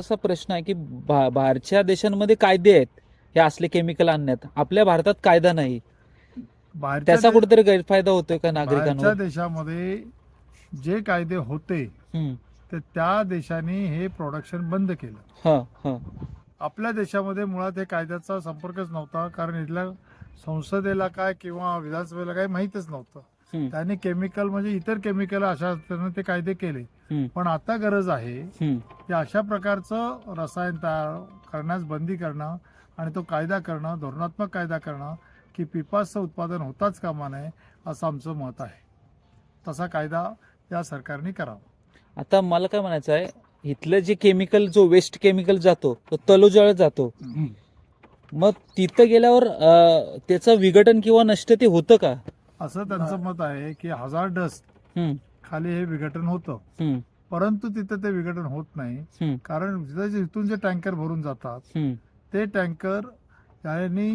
असा प्रश्न आहे की बाहेरच्या देशांमध्ये कायदे आहेत हे असले केमिकल आणण्यात, आपल्या भारतात कायदा नाही. बाहेरच्या त्याचा कुठेतरी गैरफायदा होतोय का बाहेरच्या नागरिकांवर? देशामध्ये जे कायदे होते हम्म. तर त्या देशाने हे प्रोडक्शन बंद केलं. हा हा. आपल्या देशामध्ये मुळात हे कायद्याचा संपर्कच नव्हता, कारण इथल्या संसदेला काय किंवा विधानसभेला काय माहीतच नव्हतं. हम्म. त्याने केमिकल म्हणजे इतर केमिकल अशा असताना ते कायदे केले. हम्म. पण आता गरज आहे हम्म. की अशा प्रकारचं रसायन तयार करण्यास बंदी करणं आणि तो कायदा करणं, धोरणात्मक कायदा करणं की पिपाचं उत्पादन होताच कामा नये, असं आमचं मत आहे. तसा कायदा या सरकारने करावा. आता मला काय म्हणायचं आहे, इथलं जे केमिकल, जो वेस्ट केमिकल जातो तो तलोजाळत जातो, मग तिथं गेल्यावर त्याचं विघटन किंवा नष्ट ते होतं का? असं त्यांचं मत आहे की हजार्डस हम्म. खाली हे विघटन होतं, हम्म. परंतु तिथं ते विघटन होत नाही. हम्म. कारण इथून जे टँकर भरून जातात हम्म. ते टँकर यांनी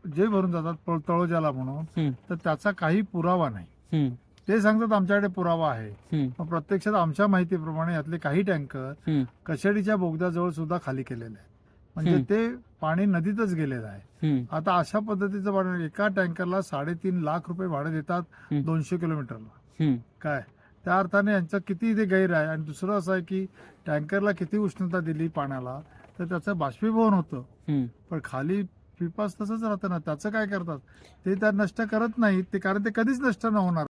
जे भरून जातात तळोजाला म्हणून, हम्म. तर त्याचा काही पुरावा नाही. हम्म. ते सांगतात आमच्याकडे पुरावा आहे, हम्म. पण प्रत्यक्षात आमच्या माहितीप्रमाणे यातले काही टँकर हम्म. कशेडीच्या बोगद्याजवळ सुद्धा खाली केलेले आहेत. म्हणजे हम्म. ते पाणी नदीतच गेलेलं आहे. हम्म. आता अशा पद्धतीचं भाडं, एका टँकरला 3.5 लाख रुपये भाडं देतात हम्म. 200 किलोमीटरला. हम्म. काय त्या अर्थाने यांचं किती इथे गैर आहे. आणि दुसरं असं आहे की टँकरला किती उष्णता दिली पाण्याला तर त्याचं बाष्पीभवन होतं, हम्म. पण खाली पिपास तसंच राहतं ना. त्याचं काय करतात ते, त्या नष्ट करत नाहीत ते, कारण ते कधीच नष्ट न होणार.